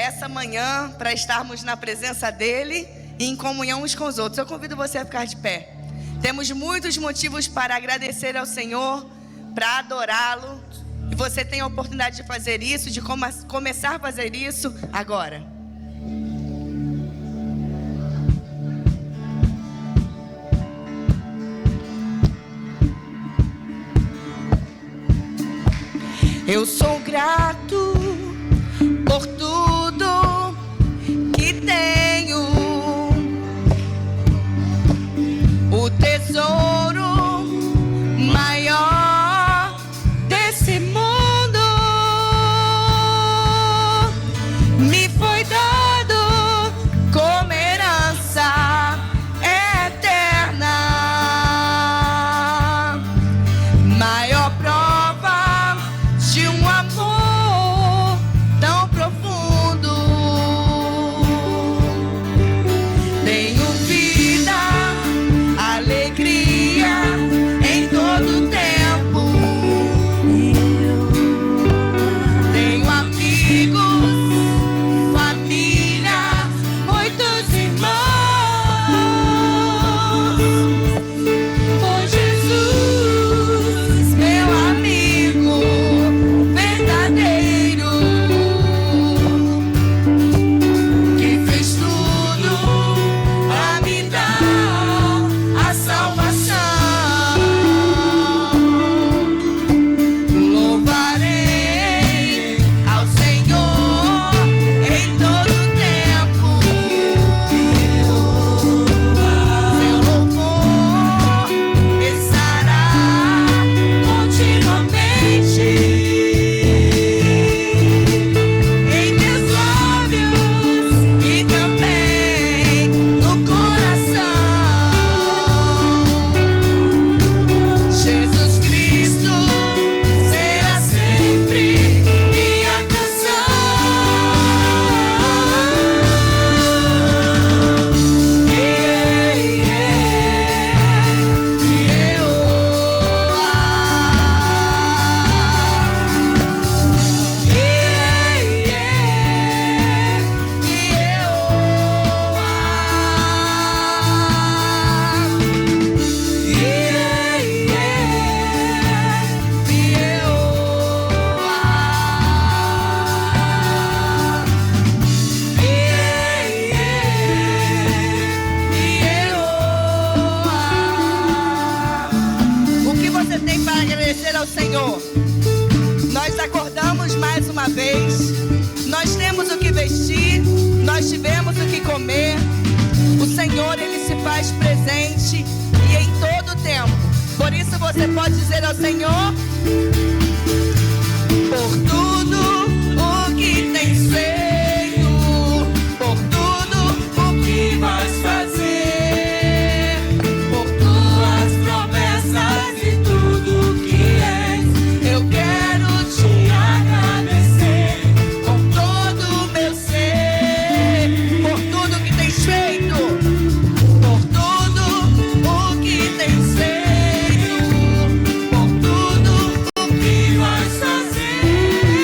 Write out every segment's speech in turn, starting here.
essa manhã para estarmos na presença dele e em comunhão uns com os outros. Eu convido você a ficar de pé. Temos muitos motivos para agradecer ao Senhor, para adorá-lo. E você tem a oportunidade de fazer isso, de começar a fazer isso agora. Eu sou grato por tudo que tenho, o tesouro maior desse mundo me foi dado como herança eterna, maior prova de um amor tão profundo. Tenho vida, alegria em todo tempo. Tenho amigos, família, muitos irmãos. Oh Jesus, meu amigo verdadeiro, que fez tudo pra me dar a salvação. Louvarei ao Senhor em todo tempo. Seu louvor estará continuamente em meus lábios e também no coração. Jesus Cristo será sempre minha canção. O que você tem para agradecer ao Senhor? Nós acordamos mais uma vez, nós temos o que vestir, nós tivemos o que comer. O Senhor, Ele se faz presente e em todo o tempo. Por isso você pode dizer ao Senhor: por tudo o que tens feito, por tudo o que vais fazer, por tuas promessas e tudo que és, eu quero te agradecer com todo o meu ser, por tudo que tens feito, por tudo o que tens feito, por tudo o que vais fazer.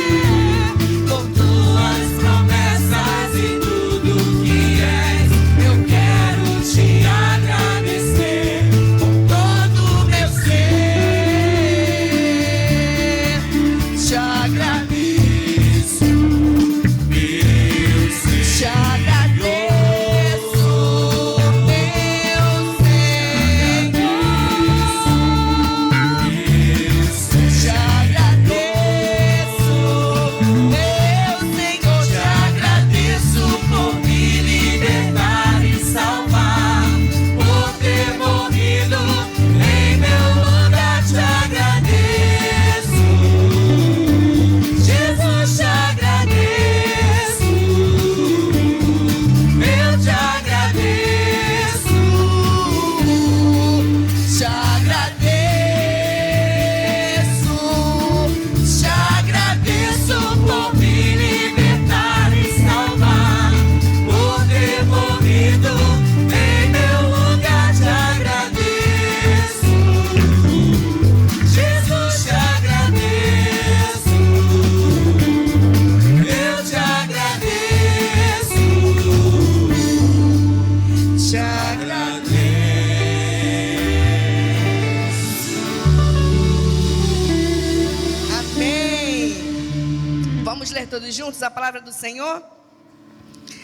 todos juntos a palavra do Senhor?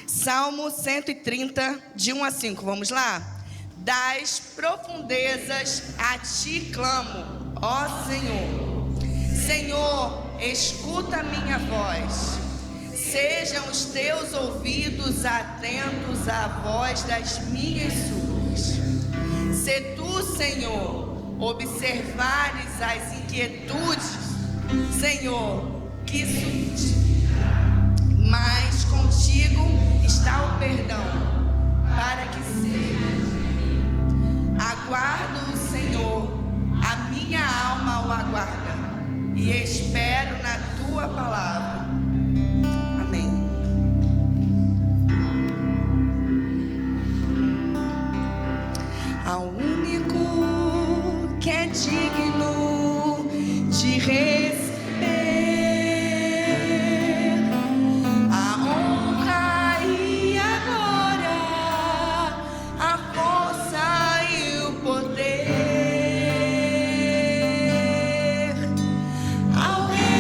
Salmo 130, de 1 a 5. Vamos lá? Das profundezas a ti clamo, ó Senhor. Senhor, escuta a minha voz. Sejam os teus ouvidos atentos à voz das minhas súplicas. Se tu, Senhor, observares as inquietudes, Senhor, que mas contigo está o perdão, para que seja. Aguardo o Senhor, a minha alma o aguarda, e espero na tua palavra. Amém. Ao único que é digno de receber a honra e a glória, a força e o poder, ao Rei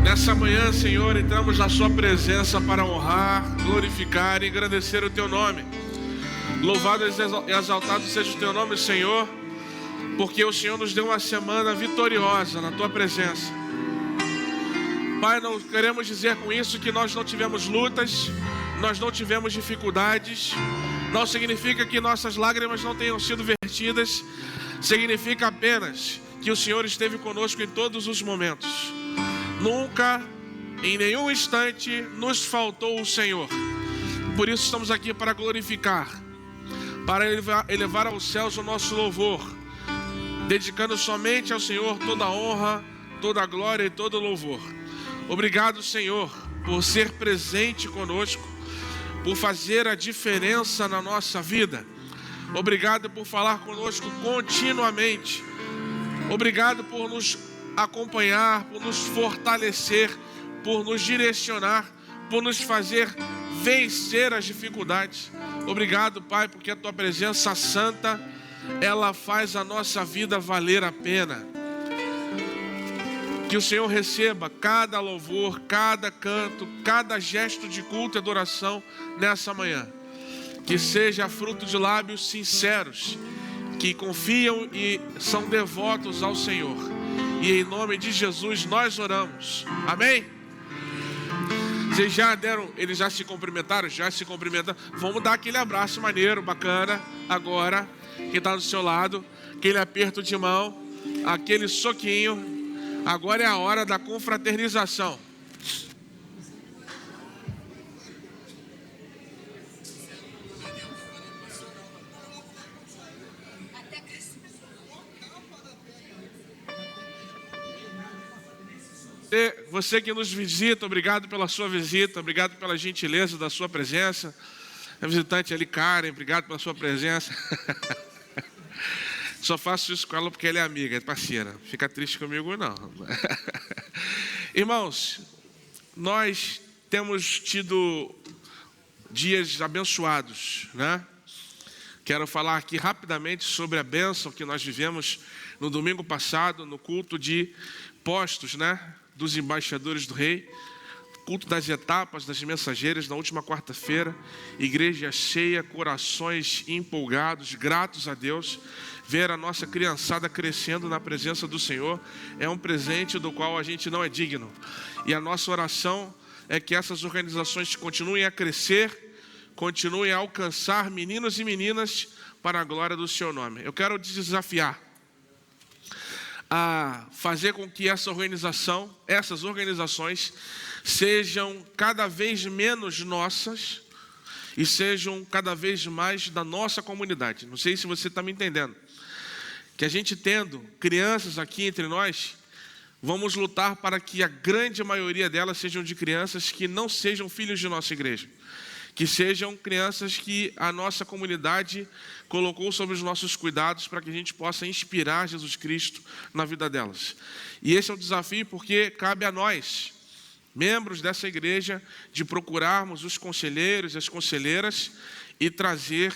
Nessa manhã, Senhor, entramos na sua presença para honrar, glorificar e engrandecer o teu nome. Louvado e exaltado seja o teu nome, Senhor, porque o Senhor nos deu uma semana vitoriosa na tua presença. Pai, não queremos dizer com isso que nós não tivemos lutas, nós não tivemos dificuldades. Não significa que nossas lágrimas não tenham sido vertidas. Significa apenas que o Senhor esteve conosco em todos os momentos. Nunca, em nenhum instante, nos faltou o Senhor. Por isso estamos aqui para glorificar, para elevar aos céus o nosso louvor, dedicando somente ao Senhor toda a honra, toda a glória e todo o louvor. Obrigado, Senhor, por ser presente conosco, por fazer a diferença na nossa vida. Obrigado por falar conosco continuamente. Obrigado por nos acompanhar, por nos fortalecer, por nos direcionar, por nos fazer vencer as dificuldades. Obrigado, Pai, porque a tua presença santa, ela faz a nossa vida valer a pena. Que o Senhor receba cada louvor, cada canto, cada gesto de culto e adoração nessa manhã. Que seja fruto de lábios sinceros, que confiam e são devotos ao Senhor. E em nome de Jesus nós oramos. Amém? Vocês já deram, eles já se cumprimentaram? Já se cumprimentaram? Vamos dar aquele abraço maneiro, bacana. Agora, quem está do seu lado, aquele aperto de mão, aquele soquinho. Agora é a hora da confraternização. Você que nos visita, obrigado pela sua visita, obrigado pela gentileza da sua presença. A visitante ali, Karen, obrigado pela sua presença. Só faço isso com ela porque ela é amiga, é parceira. Fica triste comigo, não. Irmãos, nós temos tido dias abençoados, né? Quero falar aqui rapidamente sobre a bênção que nós vivemos no domingo passado, no culto de postos, né? Dos embaixadores do rei, culto das etapas, das mensageiras, na última quarta-feira, igreja cheia, corações empolgados, gratos a Deus. Ver a nossa criançada crescendo na presença do Senhor é um presente do qual a gente não é digno. E a nossa oração é que essas organizações continuem a crescer, continuem a alcançar meninos e meninas para a glória do seu nome. Eu quero te desafiar a fazer com que essas organizações sejam cada vez menos nossas e sejam cada vez mais da nossa comunidade. Não sei se você está me entendendo. Que a gente tendo crianças aqui entre nós, vamos lutar para que a grande maioria delas sejam de crianças que não sejam filhos de nossa igreja. Que sejam crianças que a nossa comunidade colocou sob os nossos cuidados para que a gente possa inspirar Jesus Cristo na vida delas. E esse é um desafio porque cabe a nós, membros dessa igreja, de procurarmos os conselheiros e as conselheiras e trazer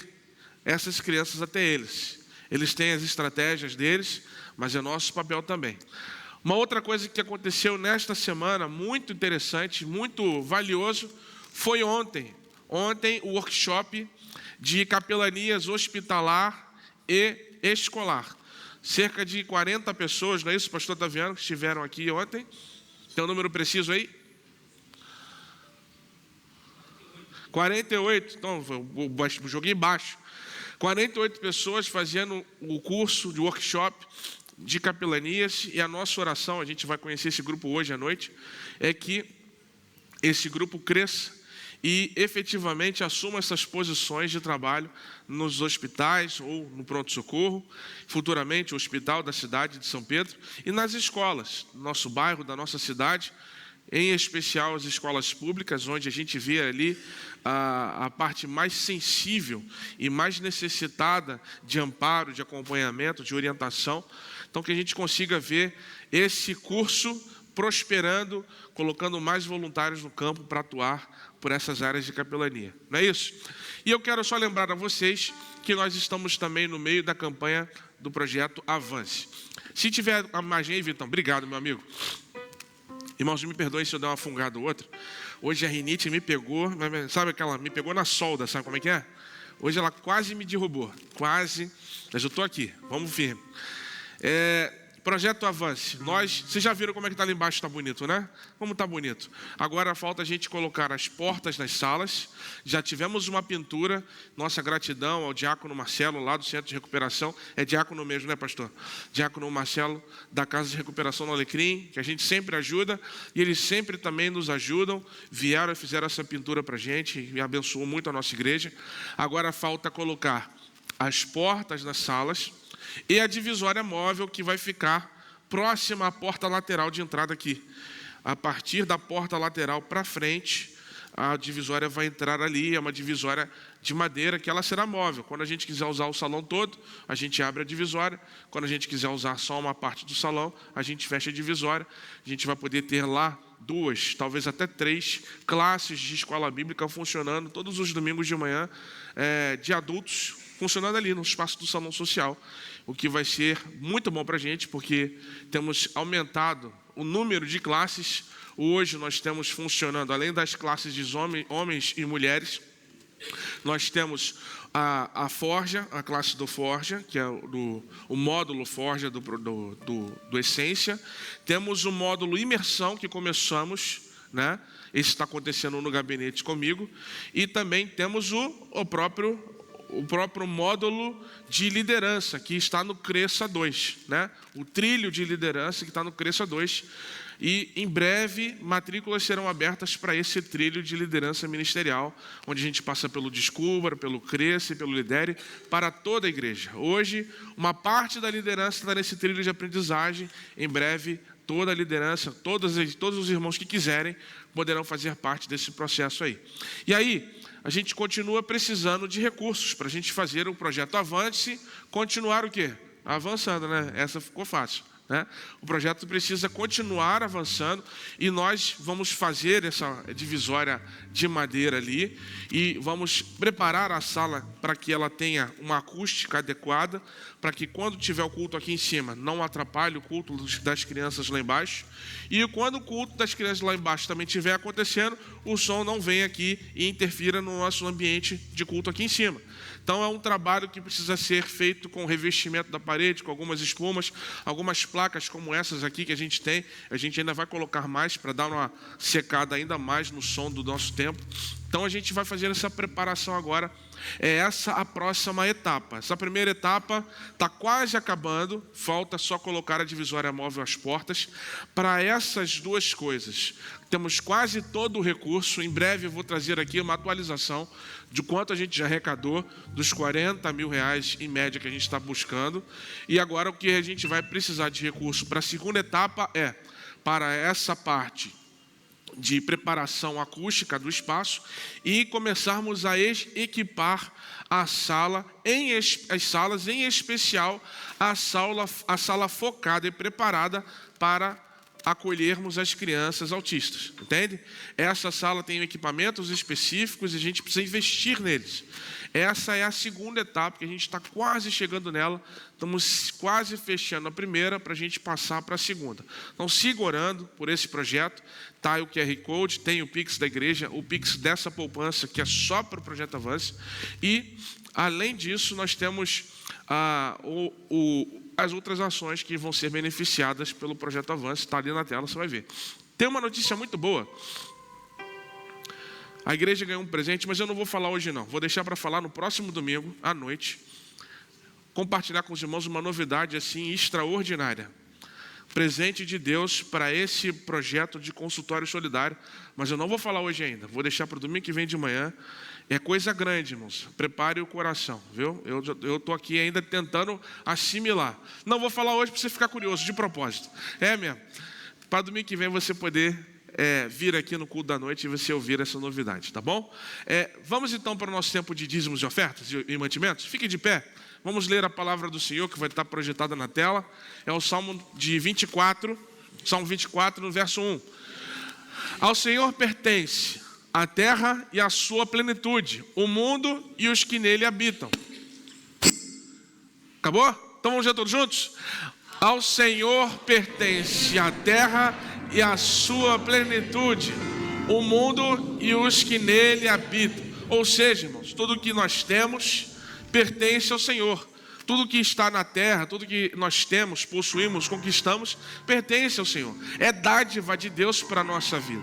essas crianças até eles. Eles têm as estratégias deles, mas é nosso papel também. Uma outra coisa que aconteceu nesta semana, muito interessante, muito valioso, foi ontem. Ontem, o workshop de capelanias hospitalar e escolar. Cerca de 40 pessoas, não é isso, pastor Taviano, que estiveram aqui ontem. Tem um número preciso aí? 48, então, joguei baixo. 48 pessoas fazendo o curso de workshop de capelanias. E a nossa oração, a gente vai conhecer esse grupo hoje à noite, é que esse grupo cresça e efetivamente assuma essas posições de trabalho nos hospitais ou no pronto-socorro, futuramente o hospital da cidade de São Pedro, e nas escolas, do nosso bairro, da nossa cidade, em especial as escolas públicas, onde a gente vê ali a parte mais sensível e mais necessitada de amparo, de acompanhamento, de orientação. Então, que a gente consiga ver esse curso prosperando, colocando mais voluntários no campo para atuar por essas áreas de capelania. Não é isso? E eu quero só lembrar a vocês que nós estamos também no meio da campanha do projeto Avance. Se tiver a imagem aí, Vitão, obrigado, meu amigo. Irmãos, me perdoem se eu der uma fungada ou outra. Hoje a rinite me pegou, sabe aquela, me pegou na solda, sabe como é que é? Hoje ela quase me derrubou, quase, mas eu estou aqui, vamos firme. Projeto Avance, vocês já viram como é que está ali embaixo, está bonito, né? Como está bonito. Agora falta a gente colocar as portas nas salas, já tivemos uma pintura, nossa gratidão ao diácono Marcelo, lá do Centro de Recuperação, é diácono mesmo, né, pastor? Diácono Marcelo, da Casa de Recuperação no Alecrim, que a gente sempre ajuda, e eles sempre também nos ajudam, vieram e fizeram essa pintura para a gente, e abençoou muito a nossa igreja. Agora falta colocar as portas nas salas, e a divisória móvel que vai ficar próxima à porta lateral de entrada aqui. A partir da porta lateral para frente, a divisória vai entrar ali, é uma divisória de madeira que ela será móvel. Quando a gente quiser usar o salão todo, a gente abre a divisória. Quando a gente quiser usar só uma parte do salão, a gente fecha a divisória. A gente vai poder ter lá 2, talvez até 3 classes de escola bíblica funcionando todos os domingos de manhã, de adultos, funcionando ali no espaço do salão social, o que vai ser muito bom para a gente, porque temos aumentado o número de classes. Hoje nós temos funcionando, além das classes de homens e mulheres, nós temos a Forja, a classe do Forja, que é o módulo Forja do Essência. Temos o módulo Imersão, que começamos, né? Esse está acontecendo no gabinete comigo. E também temos o próprio módulo de liderança, que está no Cresça 2, né? O trilho de liderança que está no Cresça 2. E, em breve, matrículas serão abertas para esse trilho de liderança ministerial, onde a gente passa pelo Descubra, pelo Cresça e pelo Lidere, para toda a igreja. Hoje, uma parte da liderança está nesse trilho de aprendizagem. Em breve, toda a liderança, todos os irmãos que quiserem, poderão fazer parte desse processo aí. E aí, a gente continua precisando de recursos para a gente fazer o projeto Avance, continuar o quê? Avançando, né? Essa ficou fácil, né? O projeto precisa continuar avançando e nós vamos fazer essa divisória de madeira ali e vamos preparar a sala para que ela tenha uma acústica adequada, para que quando tiver o culto aqui em cima não atrapalhe o culto das crianças lá embaixo, e quando o culto das crianças lá embaixo também estiver acontecendo, o som não venha aqui e interfira no nosso ambiente de culto aqui em cima. Então é um trabalho que precisa ser feito com revestimento da parede, com algumas espumas, algumas placas como essas aqui que a gente tem. A gente ainda vai colocar mais para dar uma secada ainda mais no som do nosso templo. Então a gente vai fazer essa preparação agora. É essa a próxima etapa. Essa primeira etapa está quase acabando. Falta só colocar a divisória móvel às portas. Para essas duas coisas, temos quase todo o recurso. Em breve eu vou trazer aqui uma atualização de quanto a gente já arrecadou, dos 40 mil reais em média que a gente está buscando. E agora o que a gente vai precisar de recurso para a segunda etapa é para essa parte de preparação acústica do espaço e começarmos a equipar a sala, as salas, em especial a sala focada e preparada para acolhermos as crianças autistas, entende? Essa sala tem equipamentos específicos e a gente precisa investir neles. Essa é a segunda etapa, que a gente está quase chegando nela, estamos quase fechando a primeira para a gente passar para a segunda. Então, segurando por esse projeto, está o QR Code, tem o Pix da igreja, o Pix dessa poupança, que é só para o Projeto Avance, e, além disso, nós temos as outras ações que vão ser beneficiadas pelo Projeto Avance, está ali na tela, você vai ver. Tem uma notícia muito boa. A igreja ganhou um presente, mas eu não vou falar hoje não. Vou deixar para falar no próximo domingo, à noite. Compartilhar com os irmãos uma novidade assim extraordinária. Presente de Deus para esse projeto de consultório solidário. Mas eu não vou falar hoje ainda. Vou deixar para o domingo que vem de manhã. É coisa grande, irmãos. Prepare o coração, viu? Eu estou aqui ainda tentando assimilar. Não vou falar hoje para você ficar curioso, de propósito. É mesmo. Para domingo que vem você poder vir aqui no culto da noite e você ouvir essa novidade, tá bom? Vamos então para o nosso tempo de dízimos e ofertas e mantimentos. Fique de pé. Vamos ler a palavra do Senhor que vai estar projetada na tela. É o Salmo 24, no verso 1. Ao Senhor pertence a terra e a sua plenitude, o mundo e os que nele habitam. Acabou? Então vamos ver todos juntos? Ao Senhor pertence a terra e a sua plenitude, o mundo e os que nele habitam. Ou seja, irmãos, tudo que nós temos pertence ao Senhor. Tudo que está na terra, tudo que nós temos, possuímos, conquistamos, pertence ao Senhor. É dádiva de Deus para a nossa vida.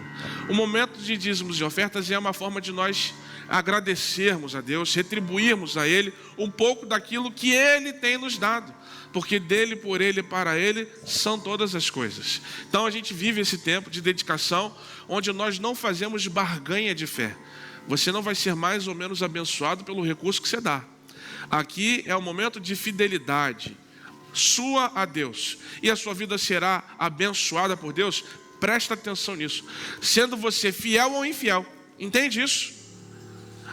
O momento de dízimos e ofertas é uma forma de nós agradecermos a Deus, retribuirmos a Ele um pouco daquilo que Ele tem nos dado. Porque dele, por Ele e para Ele são todas as coisas. Então a gente vive esse tempo de dedicação, onde nós não fazemos barganha de fé. Você não vai ser mais ou menos abençoado pelo recurso que você dá. Aqui é um momento de fidelidade sua a Deus, e a sua vida será abençoada por Deus. Presta atenção nisso, sendo você fiel ou infiel. Entende isso?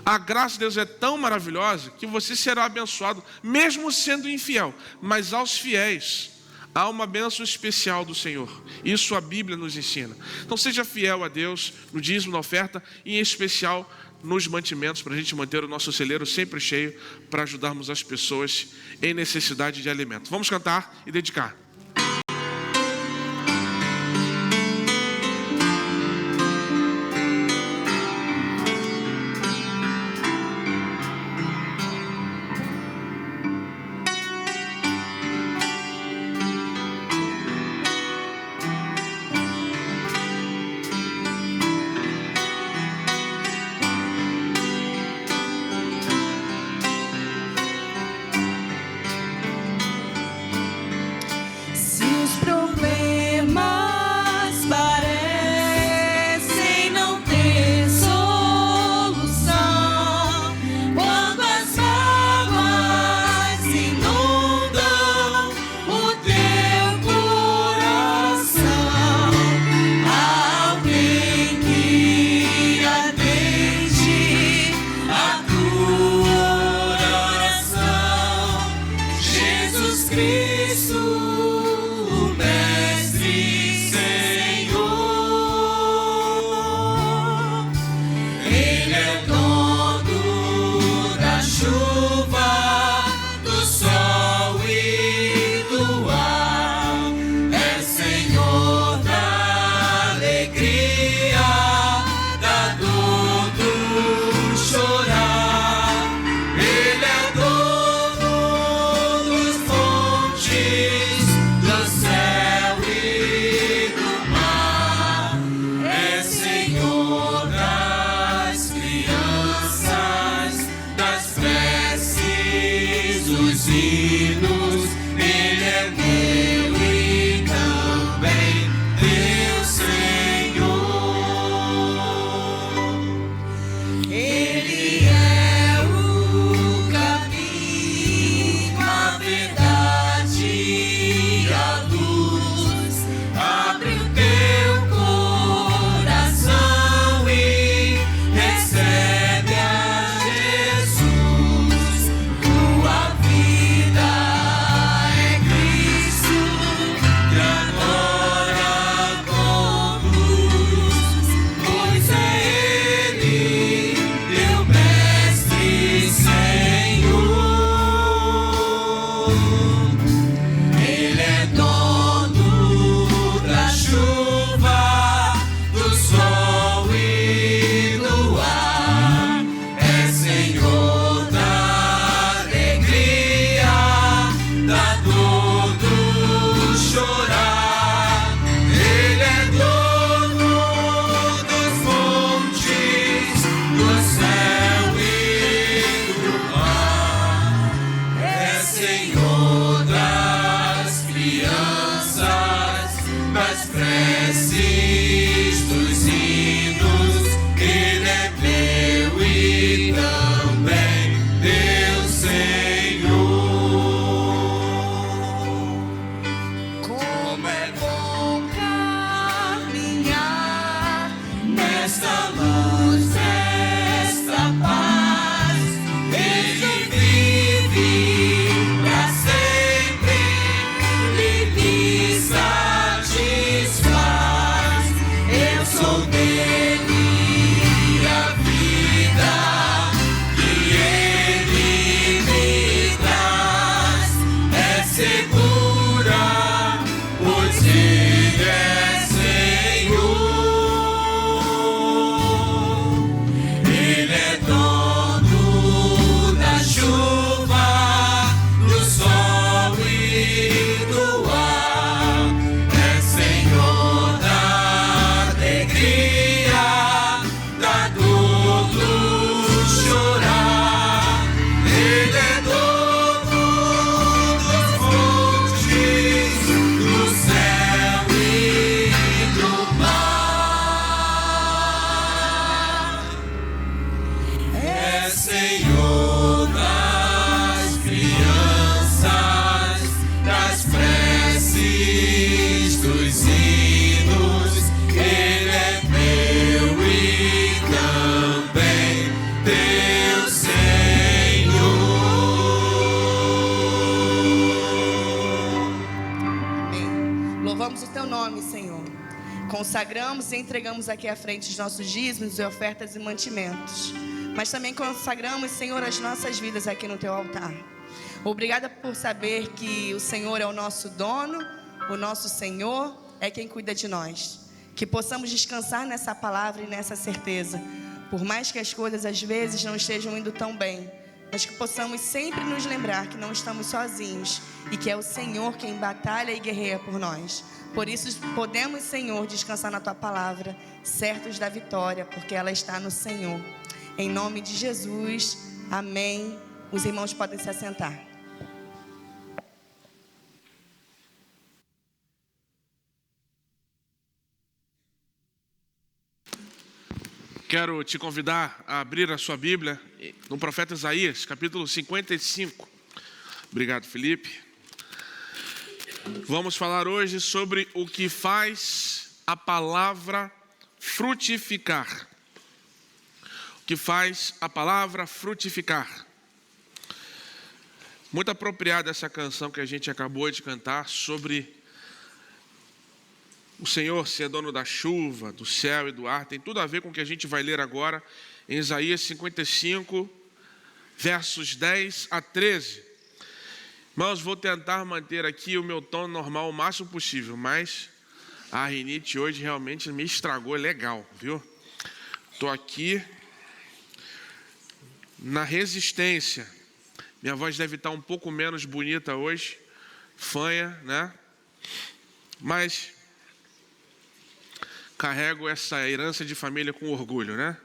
A graça de Deus é tão maravilhosa que você será abençoado mesmo sendo infiel. Mas aos fiéis há uma bênção especial do Senhor. Isso a Bíblia nos ensina. Então seja fiel a Deus no dízimo, na oferta, e em especial nos mantimentos, para a gente manter o nosso celeiro sempre cheio, para ajudarmos as pessoas em necessidade de alimento. Vamos cantar e dedicar. Como é bom caminhar Senhor. Consagramos e entregamos aqui à frente os nossos dízimos e ofertas e mantimentos. Mas também consagramos, Senhor, as nossas vidas aqui no Teu altar. Obrigada por saber que o Senhor é o nosso dono, o nosso Senhor é quem cuida de nós. Que possamos descansar nessa palavra e nessa certeza. Por mais que as coisas às vezes não estejam indo tão bem, mas que possamos sempre nos lembrar que não estamos sozinhos e que é o Senhor quem batalha e guerreia por nós. Por isso podemos, Senhor, descansar na Tua palavra, certos da vitória, porque ela está no Senhor. Em nome de Jesus, amém. Os irmãos podem se assentar. Quero te convidar a abrir a sua Bíblia no profeta Isaías, capítulo 55. Obrigado, Felipe. Vamos falar hoje sobre o que faz a palavra frutificar. O que faz a palavra frutificar. Muito apropriada essa canção que a gente acabou de cantar sobre o Senhor ser dono da chuva, do céu e do ar. Tem tudo a ver com o que a gente vai ler agora em Isaías 55, versos 10 a 13. Irmãos, vou tentar manter aqui o meu tom normal o máximo possível, mas a rinite hoje realmente me estragou legal, viu? Estou aqui na resistência. Minha voz deve estar um pouco menos bonita hoje, fanha, né? Mas carrego essa herança de família com orgulho, né?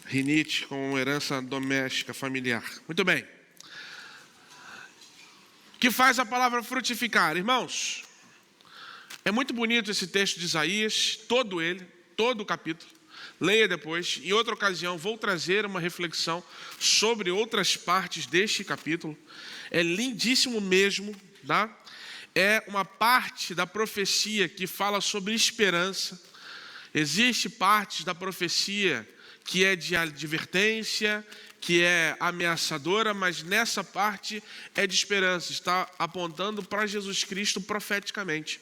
Rinite com herança doméstica, familiar. Muito bem. O que faz a palavra frutificar? Irmãos, é muito bonito esse texto de Isaías, todo o capítulo. Leia depois. Em outra ocasião, vou trazer uma reflexão sobre outras partes deste capítulo. É lindíssimo mesmo, tá? É uma parte da profecia que fala sobre esperança. Existe parte da profecia que é de advertência, que é ameaçadora, mas nessa parte é de esperança, está apontando para Jesus Cristo profeticamente.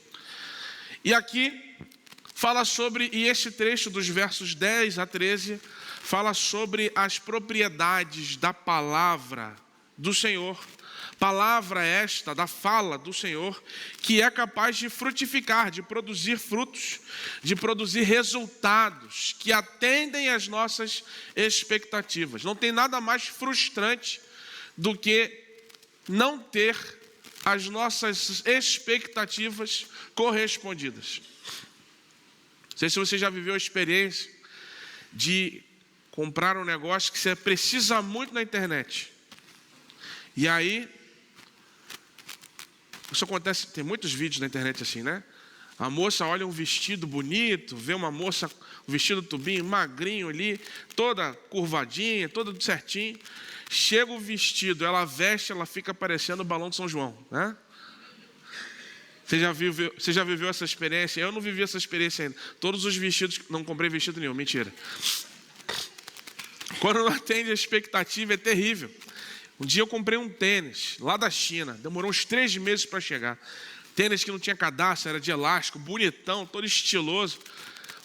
E aqui fala sobre, e esse trecho dos versos 10 a 13, fala sobre as propriedades da palavra do Senhor. Palavra esta, da fala do Senhor, que é capaz de frutificar, de produzir frutos, de produzir resultados que atendem às nossas expectativas. Não tem nada mais frustrante do que não ter as nossas expectativas correspondidas. Não sei se você já viveu a experiência de comprar um negócio que você precisa muito na internet. E aí, isso acontece, tem muitos vídeos na internet assim, né? A moça olha um vestido bonito, vê uma moça, um vestido tubinho, magrinho ali, toda curvadinha, toda certinho. Chega o vestido, ela veste, ela fica parecendo o balão de São João, né? Você já viveu essa experiência? Eu não vivi essa experiência ainda. Todos os vestidos, não comprei vestido nenhum, mentira. Quando não atende a expectativa é terrível. Um dia eu comprei um tênis lá da China, demorou uns 3 meses para chegar. Tênis que não tinha cadastro, era de elástico, bonitão, todo estiloso.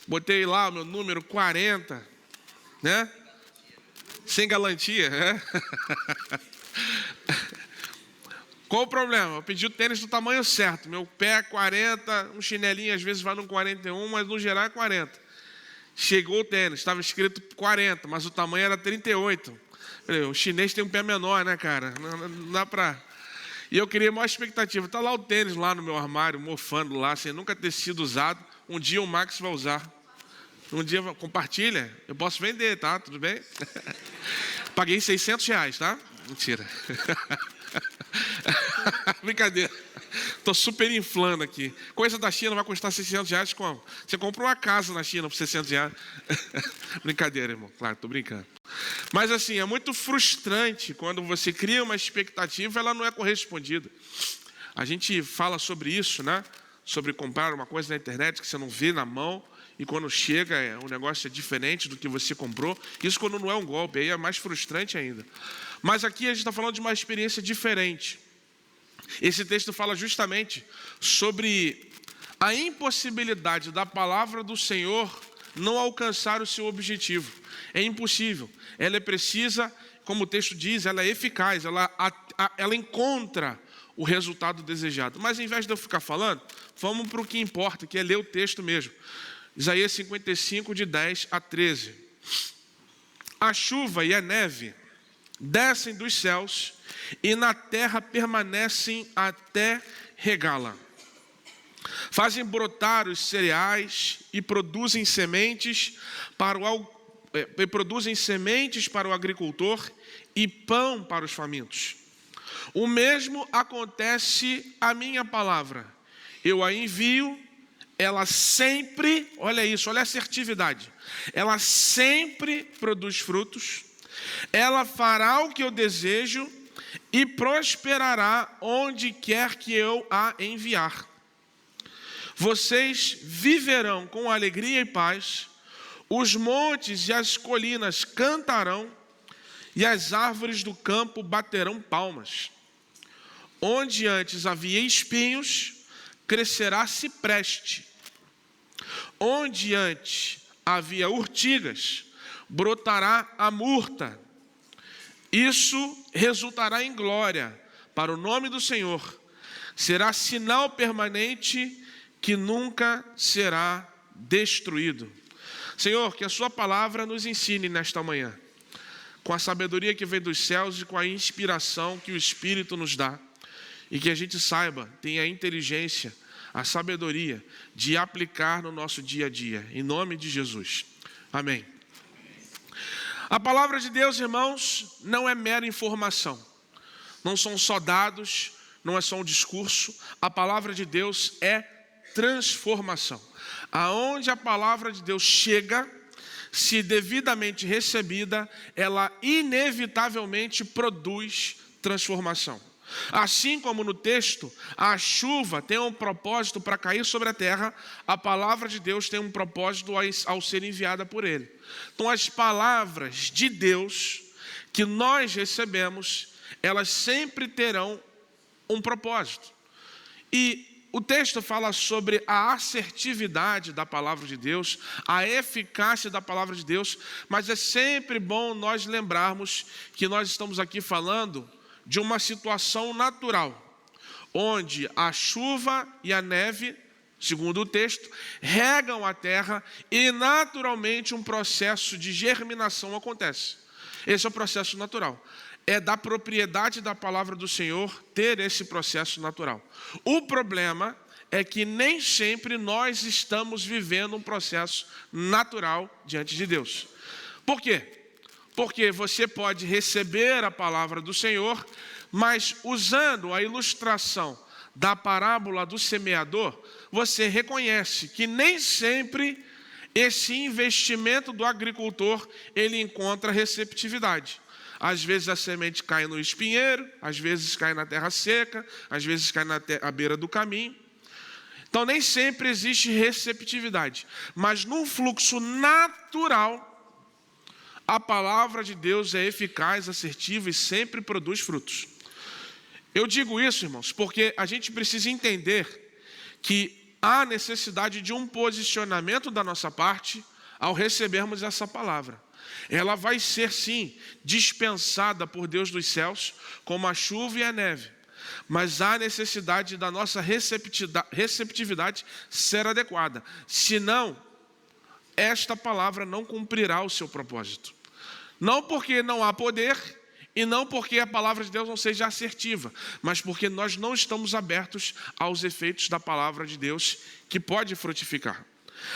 Botei lá o meu número 40, né? Sem garantia, né? Qual o problema? Eu pedi o tênis do tamanho certo. Meu pé é 40, um chinelinho às vezes vai no 41, mas no geral é 40. Chegou o tênis, estava escrito 40, mas o tamanho era 38. O chinês tem um pé menor, né, cara? Não dá pra... E eu queria maior expectativa. Tá lá o tênis lá no meu armário, mofando lá, sem nunca ter sido usado. Um dia o Max vai usar. Um dia compartilha. Eu posso vender, tá? Tudo bem? Paguei R$600, tá? Mentira. Brincadeira. Tô super inflando aqui. Coisa da China vai custar R$600 como? Você compra uma casa na China por R$600. Brincadeira, irmão. Claro, tô brincando. Mas assim, é muito frustrante quando você cria uma expectativa e ela não é correspondida. A gente fala sobre isso, né? Sobre comprar uma coisa na internet que você não vê na mão e quando chega o negócio é diferente do que você comprou. Isso quando não é um golpe, aí é mais frustrante ainda. Mas aqui a gente está falando de uma experiência diferente. Esse texto fala justamente sobre a impossibilidade da palavra do Senhor não alcançar o seu objetivo. É impossível. Ela é precisa, como o texto diz, ela é eficaz, ela encontra o resultado desejado. Mas, em vez de eu ficar falando, vamos para o que importa, que é ler o texto mesmo. Isaías 55, de 10 a 13. A chuva e a neve descem dos céus e na terra permanecem até regá-la. Fazem brotar os cereais e produzem sementes para o agricultor e pão para os famintos. O mesmo acontece à minha palavra. Eu a envio, ela sempre, olha isso, olha a assertividade. Ela sempre produz frutos. Ela fará o que eu desejo e prosperará onde quer que eu a enviar. Vocês viverão com alegria e paz, os montes e as colinas cantarão, e as árvores do campo baterão palmas. Onde antes havia espinhos, crescerá cipreste. Onde antes havia urtigas, brotará a murta. Isso resultará em glória para o nome do Senhor. Será sinal permanente que nunca será destruído. Senhor, que a sua palavra nos ensine nesta manhã, com a sabedoria que vem dos céus e com a inspiração que o Espírito nos dá, e que a gente saiba, tenha a inteligência, a sabedoria de aplicar no nosso dia a dia, em nome de Jesus. Amém. A palavra de Deus, irmãos, não é mera informação, não são só dados, não é só um discurso. A palavra de Deus é transformação. Aonde a palavra de Deus chega, se devidamente recebida, ela inevitavelmente produz transformação. Assim como no texto, a chuva tem um propósito para cair sobre a terra, a palavra de Deus tem um propósito ao ser enviada por Ele. Então, as palavras de Deus que nós recebemos, elas sempre terão um propósito. E o texto fala sobre a assertividade da palavra de Deus, a eficácia da palavra de Deus, mas é sempre bom nós lembrarmos que nós estamos aqui falando de uma situação natural, onde a chuva e a neve, segundo o texto, regam a terra e naturalmente um processo de germinação acontece. Esse é o processo natural. É da propriedade da palavra do Senhor ter esse processo natural. O problema é que nem sempre nós estamos vivendo um processo natural diante de Deus. Por quê? Porque você pode receber a palavra do Senhor, mas usando a ilustração da parábola do semeador, você reconhece que nem sempre esse investimento do agricultor, ele encontra receptividade. Às vezes a semente cai no espinheiro, às vezes cai na terra seca, às vezes cai à beira do caminho. Então nem sempre existe receptividade, mas num fluxo natural, a palavra de Deus é eficaz, assertiva e sempre produz frutos. Eu digo isso, irmãos, porque a gente precisa entender que há necessidade de um posicionamento da nossa parte ao recebermos essa palavra. Ela vai ser, sim, dispensada por Deus dos céus, como a chuva e a neve. Mas há necessidade da nossa receptividade ser adequada. Senão, esta palavra não cumprirá o seu propósito. Não porque não há poder e não porque a palavra de Deus não seja assertiva, mas porque nós não estamos abertos aos efeitos da palavra de Deus que pode frutificar.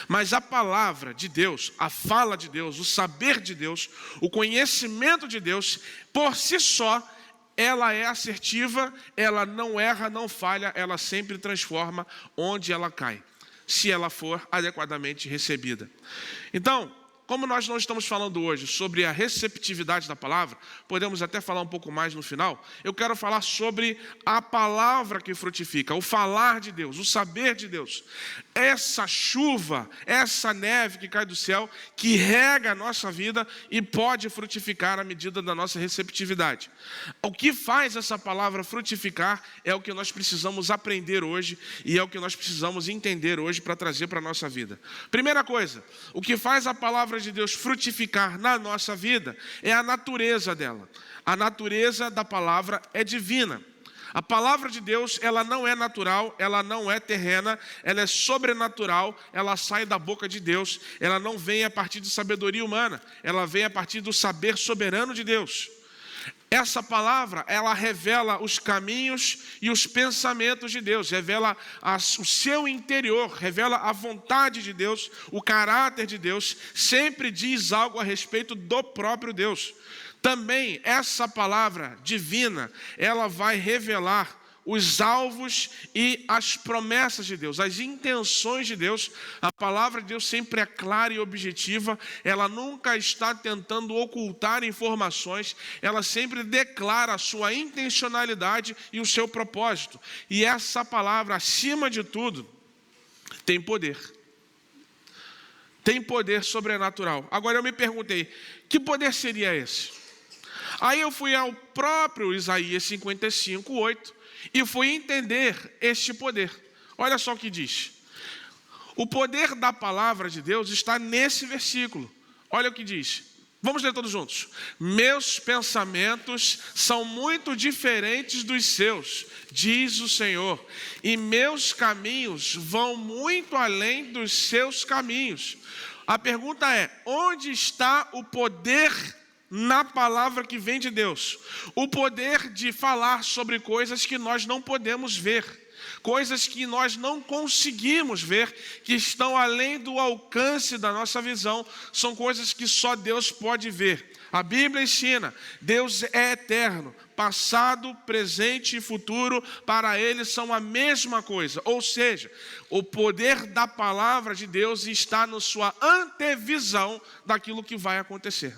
Mas a palavra de Deus, a fala de Deus, o saber de Deus, o conhecimento de Deus, por si só, ela é assertiva, ela não erra, não falha, ela sempre transforma onde ela cai, se ela for adequadamente recebida. Então, como nós não estamos falando hoje sobre a receptividade da palavra, podemos até falar um pouco mais no final, eu quero falar sobre a palavra que frutifica, o falar de Deus, o saber de Deus. Essa chuva, essa neve que cai do céu, que rega a nossa vida e pode frutificar à medida da nossa receptividade. O que faz essa palavra frutificar é o que nós precisamos aprender hoje e é o que nós precisamos entender hoje para trazer para a nossa vida. Primeira coisa, o que faz a palavra de Deus frutificar na nossa vida é a natureza dela. A natureza da palavra é divina. A palavra de Deus, ela não é natural, ela não é terrena, ela é sobrenatural, ela sai da boca de Deus, ela não vem a partir de sabedoria humana, ela vem a partir do saber soberano de Deus. Essa palavra, ela revela os caminhos e os pensamentos de Deus, revela o seu interior, revela a vontade de Deus, o caráter de Deus, sempre diz algo a respeito do próprio Deus. Também essa palavra divina, ela vai revelar os alvos e as promessas de Deus, as intenções de Deus. A palavra de Deus sempre é clara e objetiva, ela nunca está tentando ocultar informações, ela sempre declara a sua intencionalidade e o seu propósito. E essa palavra, acima de tudo, tem poder. Tem poder sobrenatural. Agora eu me perguntei, que poder seria esse? Aí eu fui ao próprio Isaías 55:8 e fui entender este poder. Olha só o que diz. O poder da palavra de Deus está nesse versículo. Olha o que diz. Vamos ler todos juntos. Meus pensamentos são muito diferentes dos seus, diz o Senhor, e meus caminhos vão muito além dos seus caminhos. A pergunta é, onde está o poder na palavra que vem de Deus? O poder de falar sobre coisas que nós não podemos ver, coisas que nós não conseguimos ver, que estão além do alcance da nossa visão, são coisas que só Deus pode ver. A Bíblia ensina, Deus é eterno, passado, presente e futuro, para Ele são a mesma coisa. Ou seja, o poder da palavra de Deus está na sua antevisão daquilo que vai acontecer,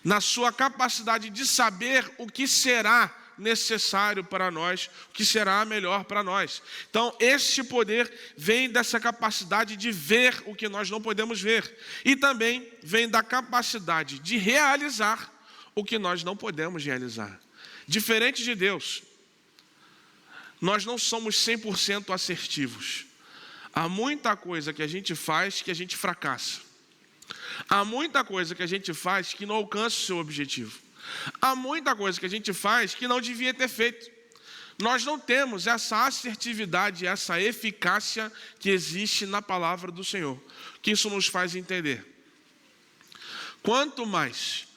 na sua capacidade de saber o que será necessário para nós, o que será melhor para nós. Então, este poder vem dessa capacidade de ver o que nós não podemos ver, e também vem da capacidade de realizar o que nós não podemos realizar. Diferente de Deus, nós não somos 100% assertivos. Há muita coisa que a gente faz que a gente fracassa. Há muita coisa que a gente faz que não alcança o seu objetivo. Há muita coisa que a gente faz que não devia ter feito. Nós não temos essa assertividade, essa eficácia que existe na palavra do Senhor. Que isso nos faz entender. Quanto mais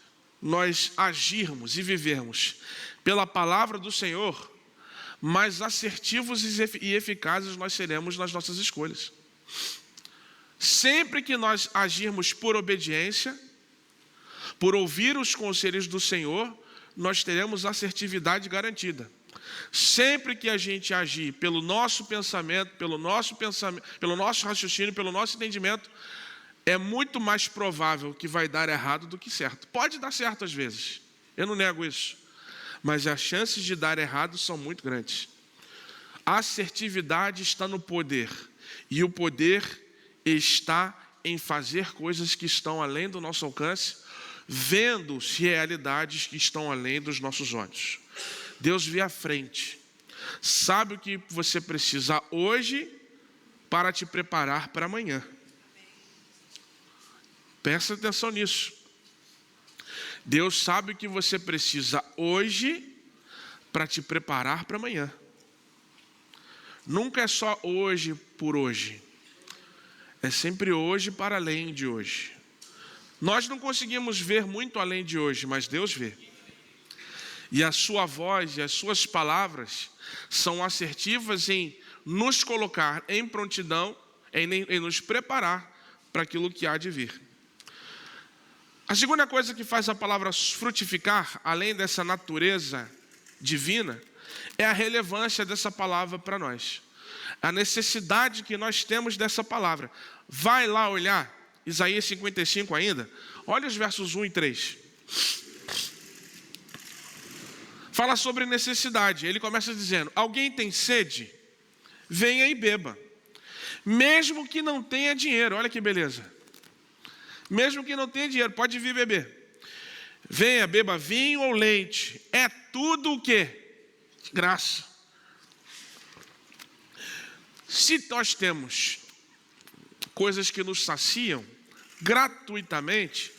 nós agirmos e vivermos pela palavra do Senhor, mais assertivos e eficazes nós seremos nas nossas escolhas. Sempre que nós agirmos por obediência, por ouvir os conselhos do Senhor, nós teremos assertividade garantida. Sempre que a gente agir pelo nosso pensamento, pelo nosso raciocínio, pelo nosso entendimento, é muito mais provável que vai dar errado do que certo. Pode dar certo às vezes, eu não nego isso, mas as chances de dar errado são muito grandes. A assertividade está no poder, e o poder está em fazer coisas que estão além do nosso alcance, vendo realidades que estão além dos nossos olhos. Deus vê à frente, sabe o que você precisa hoje para te preparar para amanhã. Presta atenção nisso. Deus sabe o que você precisa hoje para te preparar para amanhã. Nunca é só hoje por hoje. É sempre hoje para além de hoje. Nós não conseguimos ver muito além de hoje, mas Deus vê. E a sua voz e as suas palavras são assertivas em nos colocar em prontidão, em nos preparar para aquilo que há de vir. A segunda coisa que faz a palavra frutificar, além dessa natureza divina, é a relevância dessa palavra para nós. A necessidade que nós temos dessa palavra. Vai lá olhar Isaías 55 ainda, olha os versos 1 e 3. Fala sobre necessidade. Ele começa dizendo: alguém tem sede? Venha e beba. Mesmo que não tenha dinheiro, olha que beleza. Mesmo que não tenha dinheiro, pode vir beber. Venha, beba vinho ou leite. É tudo o quê? Graça. Se nós temos coisas que nos saciam gratuitamente,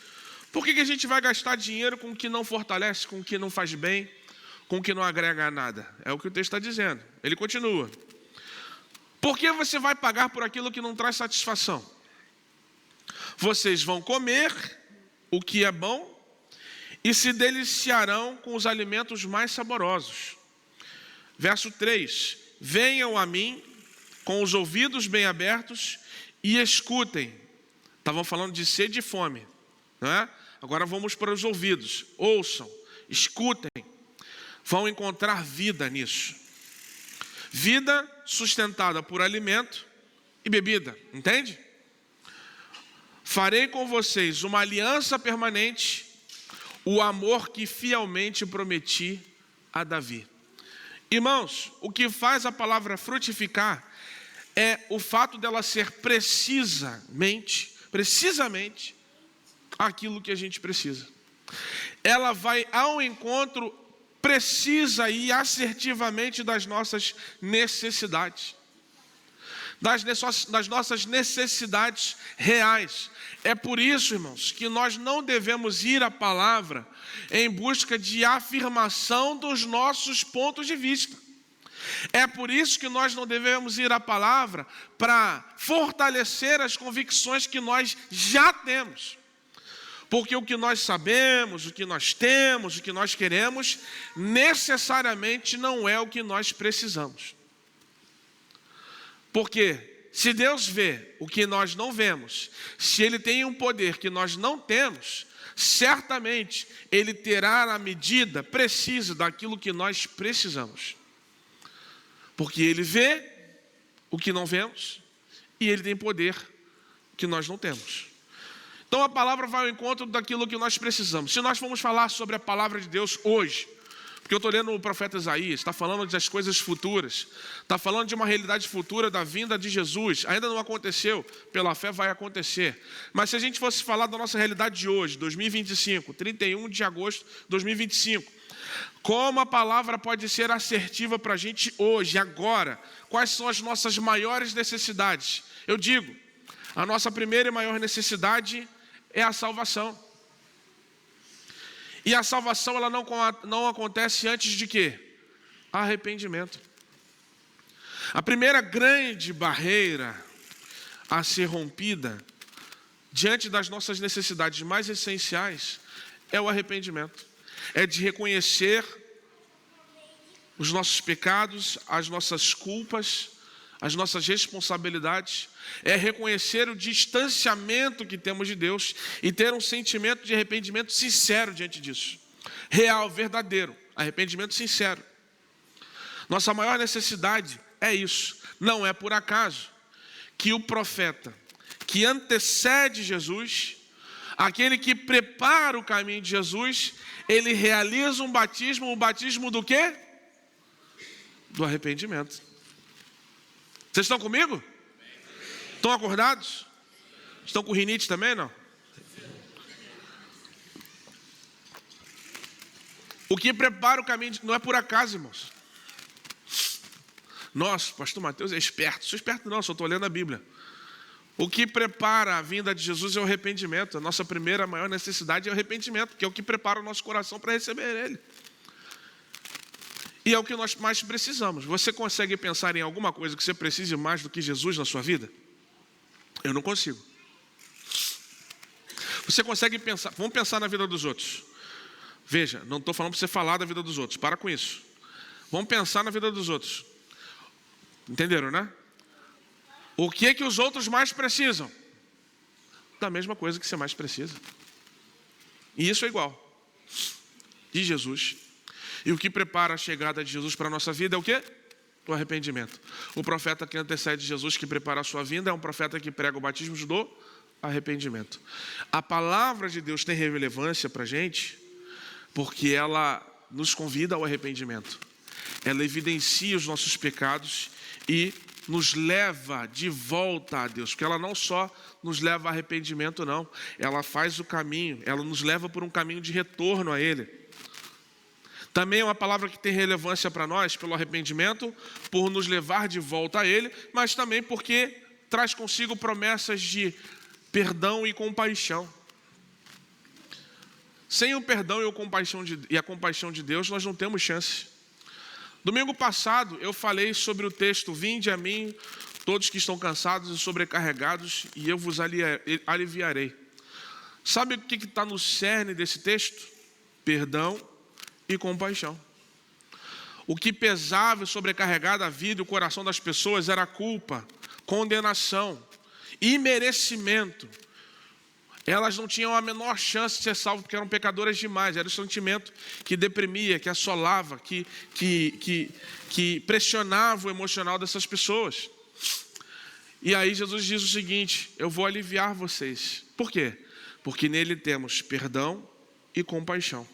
por que a gente vai gastar dinheiro com o que não fortalece, com o que não faz bem, com o que não agrega nada? É o que o texto está dizendo. Ele continua: por que você vai pagar por aquilo que não traz satisfação? Vocês vão comer o que é bom e se deliciarão com os alimentos mais saborosos. Verso 3: venham a mim com os ouvidos bem abertos e escutem. Estavam falando de sede e fome, não é? Agora vamos para os ouvidos. Ouçam, escutem. Vão encontrar vida nisso. Vida sustentada por alimento e bebida, entende? Farei com vocês uma aliança permanente, o amor que fielmente prometi a Davi. Irmãos, o que faz a palavra frutificar é o fato dela ser precisamente aquilo que a gente precisa. Ela vai ao encontro precisa e assertivamente das nossas necessidades. Das nossas necessidades reais. É por isso, irmãos, que nós não devemos ir à palavra em busca de afirmação dos nossos pontos de vista. É por isso que nós não devemos ir à palavra para fortalecer as convicções que nós já temos. Porque o que nós sabemos, o que nós temos, o que nós queremos, necessariamente não é o que nós precisamos. Porque se Deus vê o que nós não vemos, se Ele tem um poder que nós não temos, certamente Ele terá a medida precisa daquilo que nós precisamos. Porque Ele vê o que não vemos e Ele tem poder que nós não temos. Então a palavra vai ao encontro daquilo que nós precisamos. Se nós formos falar sobre a palavra de Deus hoje, porque eu estou lendo o profeta Isaías, está falando das coisas futuras, está falando de uma realidade futura da vinda de Jesus. Ainda não aconteceu, pela fé vai acontecer. Mas se a gente fosse falar da nossa realidade de hoje, 2025, 31 de agosto de 2025, como a palavra pode ser assertiva para a gente hoje, agora? Quais são as nossas maiores necessidades? Eu digo, a nossa primeira e maior necessidade é a salvação. E a salvação ela não acontece antes de quê? Arrependimento. A primeira grande barreira a ser rompida diante das nossas necessidades mais essenciais é o arrependimento. É de reconhecer os nossos pecados, as nossas culpas, as nossas responsabilidades. É reconhecer o distanciamento que temos de Deus e ter um sentimento de arrependimento sincero diante disso. Real, verdadeiro, arrependimento sincero. Nossa maior necessidade é isso. Não é por acaso que o profeta que antecede Jesus, aquele que prepara o caminho de Jesus, ele realiza um batismo do quê? Do arrependimento. Vocês estão comigo? Estão acordados? Estão com rinite também, não? O que prepara o caminho, não é por acaso, irmãos. Nossa, pastor Mateus é esperto. Sou esperto não, só estou lendo a Bíblia. O que prepara a vinda de Jesus é o arrependimento. A nossa primeira, maior necessidade é o arrependimento, que é o que prepara o nosso coração para receber Ele. E é o que nós mais precisamos. Você consegue pensar em alguma coisa que você precise mais do que Jesus na sua vida? Eu não consigo. Você consegue pensar, vamos pensar na vida dos outros. Veja, não estou falando para você falar da vida dos outros, para com isso. Vamos pensar na vida dos outros. Entenderam, né? O que é que os outros mais precisam? Da mesma coisa que você mais precisa. E isso é igual. De Jesus. E o que prepara a chegada de Jesus para a nossa vida é o quê? O arrependimento. O profeta que antecede Jesus, que prepara a sua vinda, é um profeta que prega o batismo do arrependimento. A palavra de Deus tem relevância para a gente, porque ela nos convida ao arrependimento. Ela evidencia os nossos pecados e nos leva de volta a Deus, porque ela não só nos leva a arrependimento, não. Ela faz o caminho, ela nos leva por um caminho de retorno a Ele. Também é uma palavra que tem relevância para nós, pelo arrependimento, por nos levar de volta a Ele, mas também porque traz consigo promessas de perdão e compaixão. Sem o perdão e a compaixão de Deus, nós não temos chance. Domingo passado, eu falei sobre o texto: vinde a mim, todos que estão cansados e sobrecarregados, e eu vos aliviarei. Sabe o que está no cerne desse texto? Perdão e compaixão. O que pesava e sobrecarregava a vida e o coração das pessoas era culpa, condenação, imerecimento. Elas não tinham a menor chance de ser salvas porque eram pecadoras demais. Era o sentimento que deprimia, que assolava, que pressionava o emocional dessas pessoas. E aí Jesus diz o seguinte: eu vou aliviar vocês. Por quê? Porque nele temos perdão e compaixão.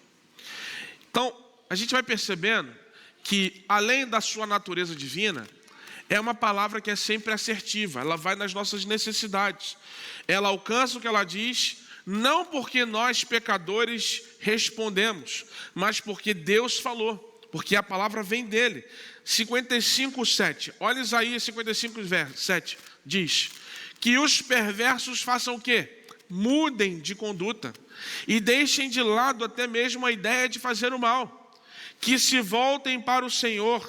Então, a gente vai percebendo que, além da sua natureza divina, é uma palavra que é sempre assertiva. Ela vai nas nossas necessidades. Ela alcança o que ela diz, não porque nós, pecadores, respondemos, mas porque Deus falou, porque a palavra vem dele. 55:7. Olha Isaías 55:7. Diz que os perversos façam o quê? Mudem de conduta e deixem de lado até mesmo a ideia de fazer o mal. Que se voltem para o Senhor,